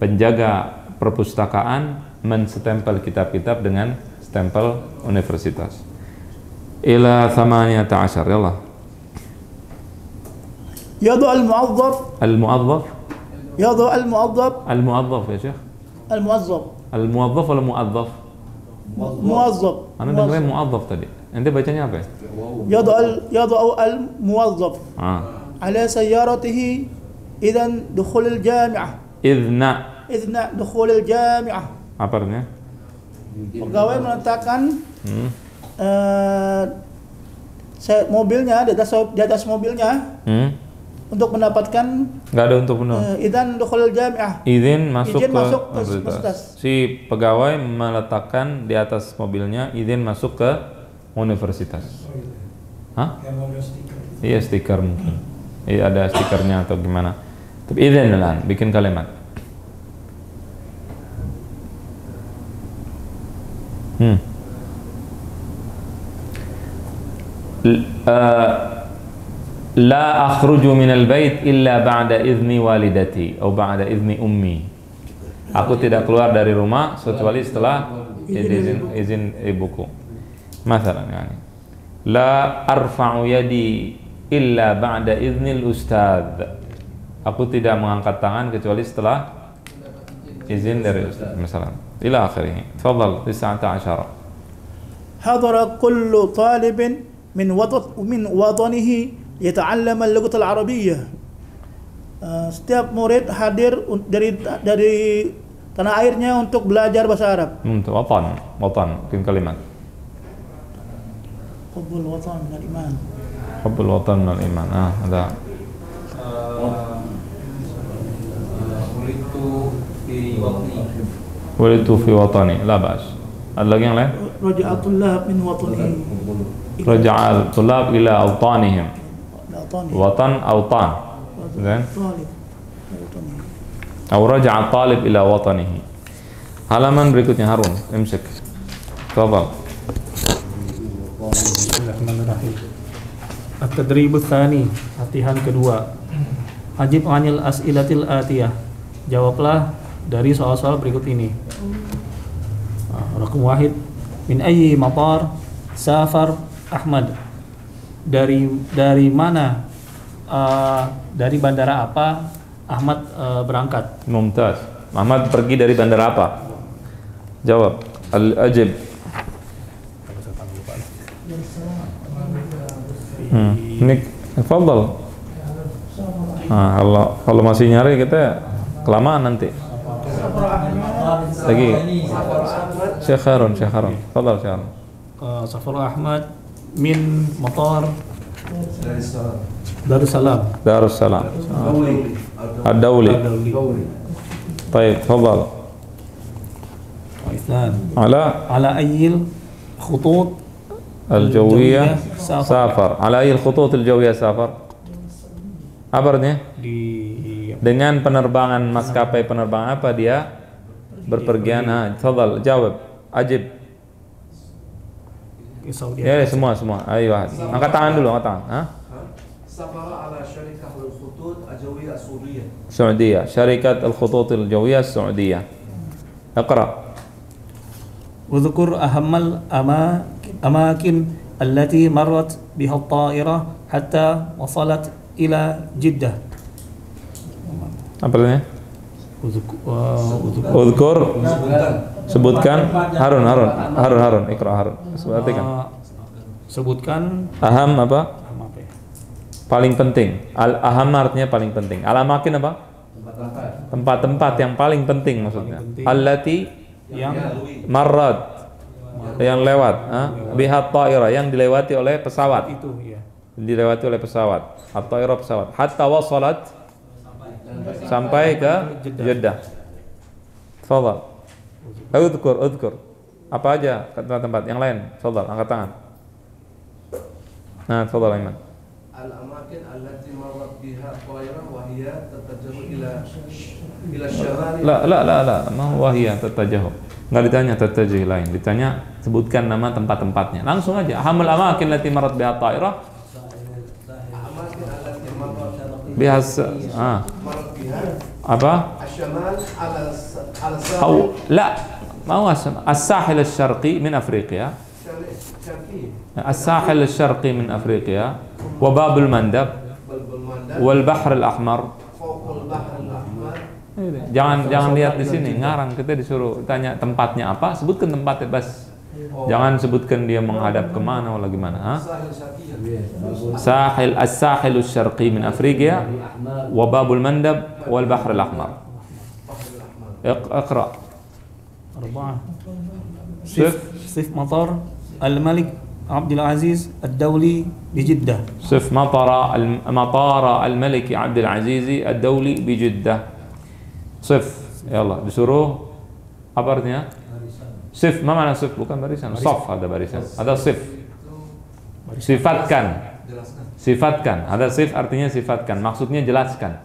Penjaga perpustakaan menstempel kitab-kitab dengan stempel universitas. Ila 18, yalla. يضع الموظف الموظف ya Syekh. الموظف ولا موظف؟ موظف. Ana dengerin muadzaf tadi. Ente bacanya apa ya? يضع الموظف على سيارته إذن دخول الجامعة. إذن دخول الجامعة. Apa artinya? Pegawai meletakkan mobilnya di atas mobilnya untuk mendapatkan nggak ada untuk penuh. Idzan dukhulul jami'ah. Izin masuk ke universitas. Si pegawai meletakkan di atas mobilnya izin masuk ke universitas. Hah? Iya, stiker mungkin. Iya, ada stikernya atau gimana. Tapi izin lah, bikin kalimat. La akhruju minal bait illa ba'da izni walidati atau ba'da izni ummi. Aku tidak keluar dari rumah kecuali setelah izin ibuku. Masalan yani. La arfa'u yadi illa ba'da iznil ustadz. Aku tidak mengangkat tangan kecuali setelah izin dari ustadz. Misalnya. Ila akhirih. Tafadhal 19. Hadara kullu talibin min watanihi yata'allam al-lughah al-arabiyyah. Setiap murid hadir dari tanah airnya untuk belajar bahasa Arab. Watan, bikin kalimat. Hubbul watan minal iman. Hubbul watan minal iman. Ada. Walitu fi watani. La bas. Ada lagi yang lain? Raja'atullah min watanihi. Raja'al tulab ila awtanihim. Watan awtan. Then atau raja'a talib ila watanihi. Halaman berikutnya Harun, imsik. Tafadhal. Bismillahirrahmanirrahim. At-tadribut tsani, latihan kedua. Ajib anil as'ilatil atiyah. Jawablah dari soal-soal berikut ini. Raqam 1. Min ayyi matar safar Ahmad? Dari mana, dari bandara apa Ahmad berangkat? Mumtaz. Ahmad pergi dari bandara apa? Jawab. Al-ajib. Ini Tafadhal. Nah, kalau masih nyari kita kelamaan nanti. Lagi. Syekh Harun. Tafadhal Syekh Harun. Safar Ahmad min Matar Darussalam. Ad-Dawli. Baik, tafadhal. على أي الخطوط الجوية سافر. على أي الخطوط الجوية سافر. Apa artinya? Dengan penerbangan maskapai penerbangan apa dia berpergian? Tafadhal, jawab. Ajib. Ya, semua. Ayo, angkat tangan dulu, angkat tangan. سافر على شركة الخطوط الجوية السعودية. السعودية. شركة الخطوط الجوية السعودية. اقرأ. اذكر أهم الأماكن التي مرت بها الطائرة حتى وصلت إلى جدة. Apa artinya? Udhkur. Sebutkan. Harun. Iqra Harun. Sebutkan aham apa? Paling penting. Al-aham artinya paling penting. Al-amakin apa? Tempat-tempat yang paling penting maksudnya. Allati yang marrad, yang lewat, bihat ta'ira, yang dilewati oleh pesawat. itu ya. Dilewati oleh pesawat. At-ta'ira pesawat. Hatta wasalat, sampai ke Jeddah. Tafadhal. Udhkur. Apa aja tempat-tempat yang lain? Tafadhal, angkat tangan. Nah, tafadhal Aiman. الأماكن التي مرت بها الطائرة وهي تتجه إلى الشمال. La, ma wahiyah tatajahu. Enggak ditanya tatajuh lain, ditanya sebutkan nama tempat-tempatnya. Langsung aja. Hamul amakin lati marat biha ta'irah. الأماكن التي مرت Biha مرت بها apa? الشمال على الساحل أو لا ما هو الساحل الشرقي من أفريقيا. الشرقي. الساحل الشرقي من أفريقيا وباب المندب والبحر الأحمر. فوق البحر الأحمر. Jangan lihat di sini ngarang, kita disuruh tanya tempatnya apa, sebutkan tempatnya bas. Jangan sebutkan dia menghadap kemana atau gimana. Sahil as-sahil asy-syarqi min Afrika wa babul mandab wal bahr al-ahmar. Iqra. أربعة صف مطار الملك عبد العزيز الدولي بجدة. صف مطار الملك عبد العزيز الدولي بجدة. صف يلا disuruh apa artinya? Sif, ma mana sif? Bukan barisan. Saf ada barisan. Ada sif. Sifatkan. Ada sif artinya sifatkan. Maksudnya jelaskan.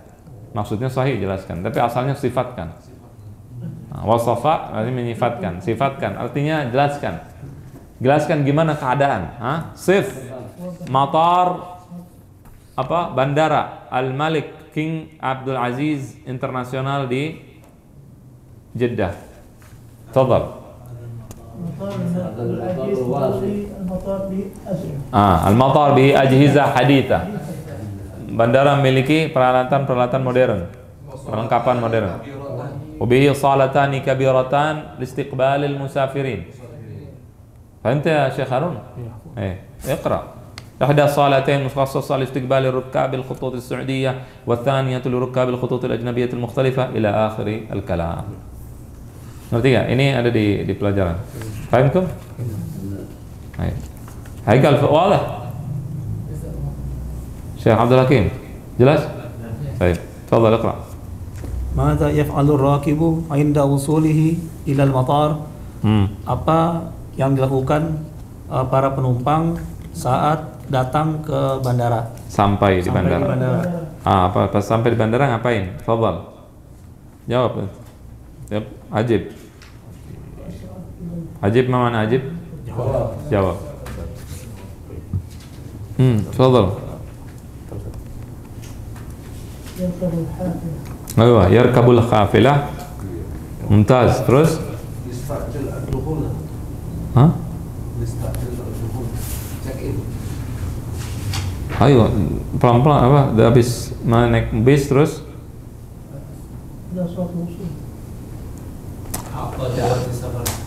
Maksudnya sahih jelaskan. Tapi asalnya sifatkan. Wasafa artinya menyifatkan. Sifatkan artinya jelaskan. Jelaskan gimana keadaan. Sif. Matar apa? Bandara Al-Malik King Abdul Aziz Internasional di Jeddah. Tafadhal. Al-Matar bi ajhizah haditha. Bandara memiliki peralatan modern, perlengkapan modern. Wabihi salatani kabiratan listiqbalil musafirin. Fahimta ya Syekh Harun? Iqra. إحدى الصالتين مخصصة لاستقبال ركاب الخطوط السعودية والثانية لركاب الخطوط الأجنبية المختلفة إلى آخر الكلام. Ngerti gak? Ini ada di pelajaran. Fahamkum? Haikal wadah. Syekh Abdul Hakim. Jelas? Baik. Tafadhal iqra. ماذا يفعل الراكب عند وصوله إلى المطار؟ Apa yang dilakukan para penumpang saat datang ke bandara? Sampai di bandara. Pas sampai di bandara ngapain? Tafadhal. Jawab. Ajib. Ajib mana ajib? Jawab. Tafadhal. Ayo, yarkabul khafilah. Mumtaz. Terus? Ayo, pelan-pelan apa? Udah habis naik bis terus?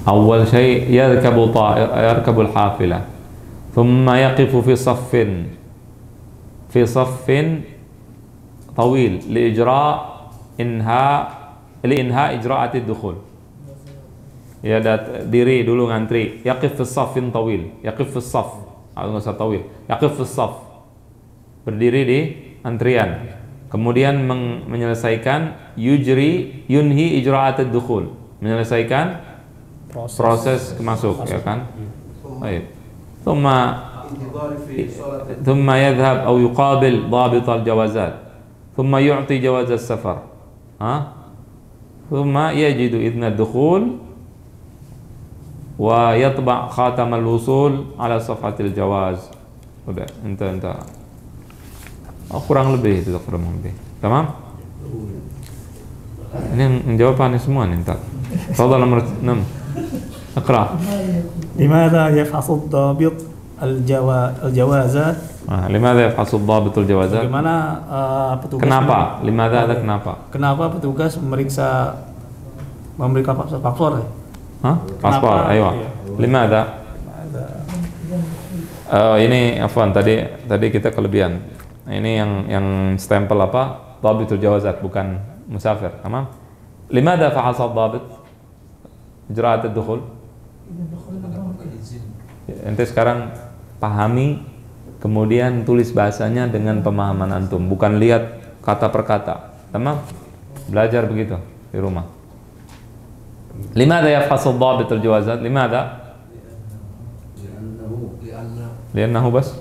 أول شيء يركب الحافلة ثم يقف في صف fi saffin tawil liinha ijra'ati dukhul. Ya, diri dulu ngantri. Yaqif fi saffin tawil. Yaqif fi saff. Enggak usah tawil. Yaqif fi saff. Berdiri di antrian. Kemudian menyelesaikan yunhi ijra'ati dukhul. Menyelesaikan proses masuk, ya kan? Baik. ثم يذهب أو يقابل ضابط الجوازات ثم يعطي جواز السفر ثم يجد إذن الدخول ويطبع خاتم الوصول على صفحة الجواز. Udah, entah. Kurang lebih itu, kurang lebih. Tamam? Ini yang jawab aneh semua nih, entar. Tafadhal nomor 6. Iqra. Limadha yafhasu ad-dabit al-jawazat? Limadha yafhasu ad-dabit al-jawazat? Bagaimana petugas? Kenapa? Limadha ada kenapa? Kenapa petugas memeriksa paspor? Paspor, ayo. Limadha? Ini afwan, tadi kita kelebihan. Ini yang stempel apa? Dhabitul jawazat, bukan musafir. Tamam? Limadha fahasa ad-dabit ijra'at ad-dukhul? Ente sekarang pahami, kemudian tulis bahasanya dengan pemahaman antum, bukan lihat kata per kata. Tamam? Belajar begitu di rumah. Limadha yafhasu ad-dabit al-jawazat? Limadha? Li'annahu bas?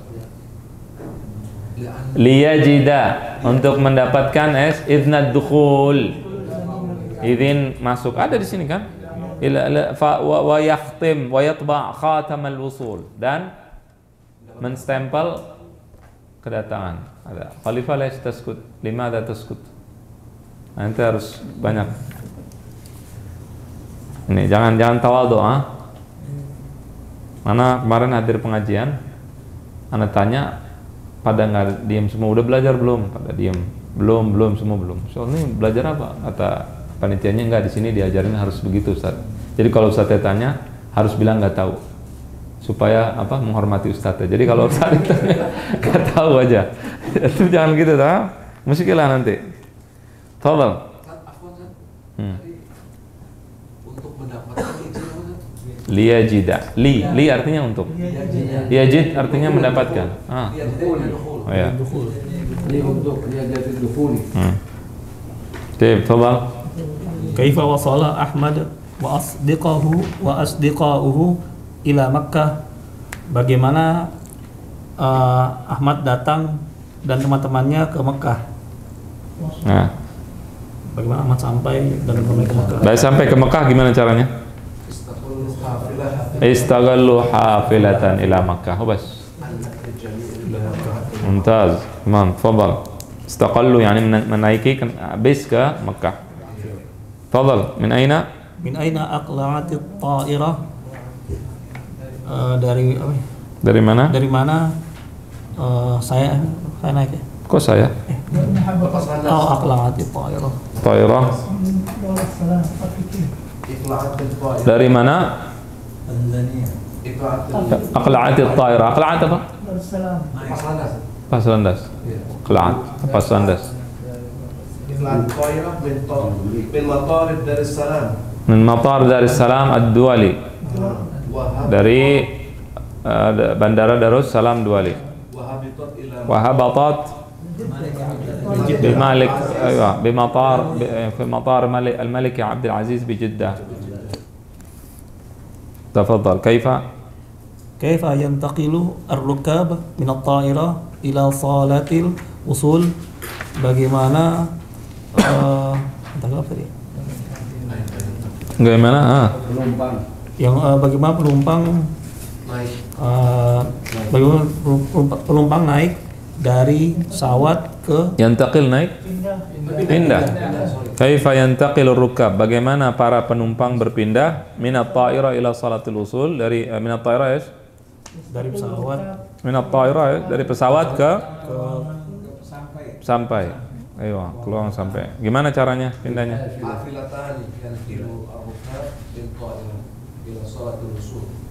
Liyajida, untuk mendapatkan idznad dukhul, izin masuk, ada di sini kan? Wa yakhtim wa yatba' khatam al-wusul, dan menstempel kedatangan. Ada. Khalifah la taskut. Limadha taskut? Nanti harus banyak. Ini jangan tawadhu, Mana kemarin hadir pengajian, Anda tanya, pada nggak diem semua, udah belajar belum? Pada diem, belum semua belum. Soalnya belajar apa? Kata panitianya, enggak, di sini diajarin harus begitu, Ustaz. Jadi kalau Ustaz tanya, harus bilang nggak tahu, supaya apa? Menghormati Ustaz. Jadi kalau Ustaz tanya nggak tahu aja, itu jangan gitu, muskilah nanti. Tolong. Untuk mendapatkan izin Liyajida. Li artinya untuk. Yajid artinya mendapatkan. Oh ya. Li untuk liyajatil dukhul. Tafadhal. Kaifa wasala Ahmad wa asdiqahu ila Makkah? Bagaimana Ahmad datang dan teman-temannya ke Mekah? Nah. Bagaimana Ahmad sampai dan teman-temannya ke Mekah? Baik, sampai ke Mekah gimana caranya? Istaghallu hafilatan ila Makkah. Bas. Mumtaz. Tamam, tafadhal. Istaqallu yani menaiki bis ke Mekah. Tafadhal. Min aina? Min aina aqla'at at-ta'irah? Dari apa? Dari mana? Dari mana saya naik ya? Kok saya? Aqla'at at-ta'irah. Ta'irah. Dari mana? Aqla'at at-ta'irah. Aqla'at apa? Pas landas. Aqla'at. Pas landas. Min matar Dar es Salaam ad-Duwali. Dari Bandara Darussalam Duwali. Wahabatat بمالك أيوة بمطار في مطار الملك عبد العزيز بجدة. تفضل. كيف ينتقل الركاب من الطائرة إلى صالة الوصول? Bagaimana Penumpang. Bagaimana penumpang naik dari pesawat ke yantaqil, naik, pindah. Kaifa yantaqilur rukab? Bagaimana para penumpang berpindah minat ta'ira ila salatil usul, dari minat ta'ira dari pesawat, minat ta'ira dari pesawat ke sampai. Ayo, keluar sampai. Gimana caranya pindahnya?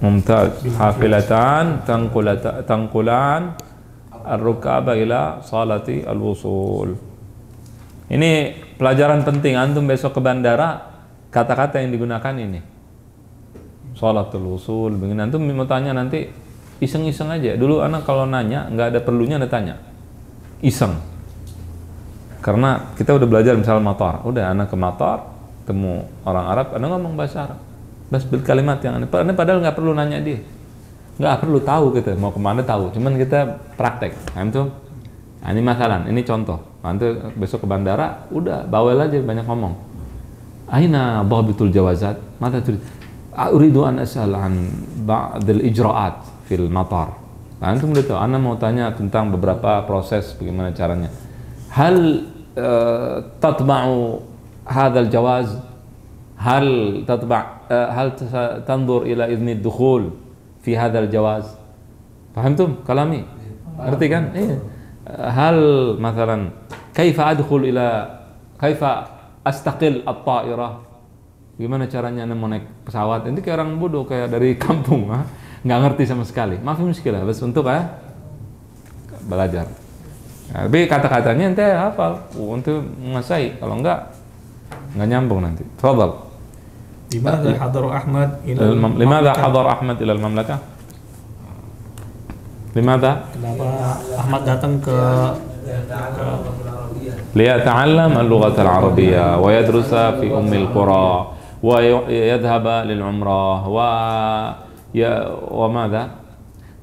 Mumtaz. Hafilatan tanqulan ar-rukaba ila salati al-wusul. Ini pelajaran penting, antum besok ke bandara, kata-kata yang digunakan ini. Salatul wusul, begini. Antum mau tanya nanti, iseng-iseng aja. Dulu anak kalau nanya, nggak ada perlunya anda tanya. Iseng. Karena kita udah belajar misal motor. Udah anak ke motor, temu orang Arab, anda ngomong bahasa Arab. Bas kalimat yang anda padahal nggak perlu nanya dia. Nggak perlu tahu kita, mau kemana tahu. Cuman kita praktek. Antum, nah, ini masalah, ini contoh. Nanti besok ke bandara, udah bawel aja banyak ngomong. Aina dhabitul jawazat? Mata tulis. Uridu an as'al an ba'd al-ijra'at fil matar. Nah, antum udah tahu, ana mau tanya tentang beberapa proses bagaimana caranya. Hal tatba'u hadzal jawaz? Hal tanzur ila idzni ad-dukhul fi hadzal jawaz? Fahamtum kalami? Ngerti kan? Iya. Hal مثلا كيف أدخل إلى كيف أستقل الطائرة? Gimana caranya anda mau naik pesawat? Ini kayak orang bodoh, kayak dari kampung, nggak ngerti sama sekali. Maaf muskilah, bas untuk belajar. Nah, tapi kata-katanya ente hafal, untuk menguasai. Kalau nggak nyambung nanti. Tafadhal. Limadha hadar Ahmad ila al-mamlakah? Limadha? Kenapa Ahmad datang ke ليتعلم اللغة العربية ويدرس في أم القرى ويذهب للعمرة وماذا؟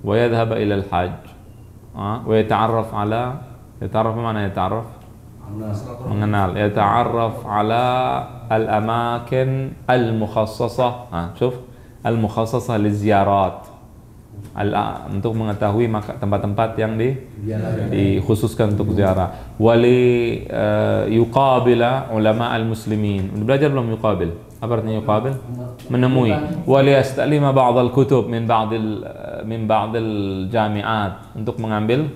ويذهب إلى الحج ويتعرف على معنى يتعرف؟ mengenal. يتعرف على الأماكن المخصصة شوف المخصصة للزيارات untuk mengetahui tempat-tempat yang dikhususkan untuk ziarah. Wali yuqabila ulama al-muslimin. Belajar belum yuqabil? Apa artinya yuqabil? Menemui. Wali yastalima ba'd al-kutub min ba'd al-jami'at, untuk mengambil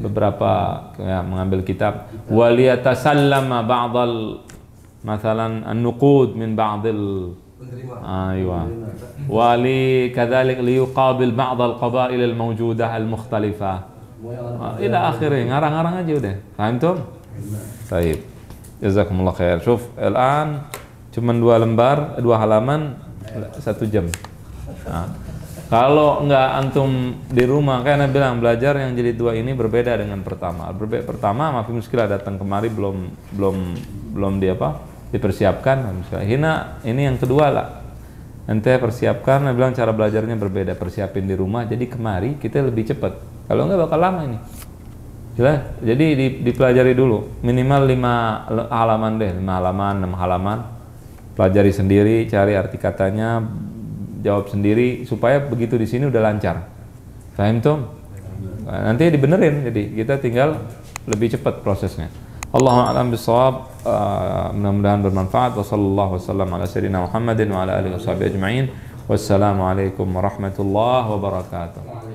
beberapa mengambil kitab. Wali yatasallama ba'd masalan an-nuqud min ba'd wali kadzalik liyuqabil ba'd al-qaba'il al-mawjudah al-mukhtalifah ila akhirih. Ngarang-ngarang aja udah. Paham tuh? Baik. Jazakumullah khair. Syuf, al-an cuma 2 lembar, 2 halaman, 1 jam. Nah, kalau nggak antum di rumah, kayak Anda bilang belajar yang jilid 2 ini berbeda dengan pertama. Pertama, maaf muskilah datang kemari belum dipersiapkan. Hina ini yang kedua lah. Ente persiapkan, saya bilang cara belajarnya berbeda, persiapin di rumah. Jadi kemari kita lebih cepat. Kalau enggak bakal lama ini. Jelas? Jadi dipelajari dulu, minimal 5 halaman deh, 5 halaman, 6 halaman. Pelajari sendiri, cari arti katanya, jawab sendiri supaya begitu di sini udah lancar. Paham tuh? Nah, nanti dibenerin, jadi kita tinggal lebih cepat prosesnya. Allahu a'lam bishawab. Mudah-mudahan bermanfaat. Wassallallahu wasallam ala sayyidina Muhammadin wa ala alihi washabihi ajma'in. Wassalamu alaikum warahmatullahi wabarakatuh.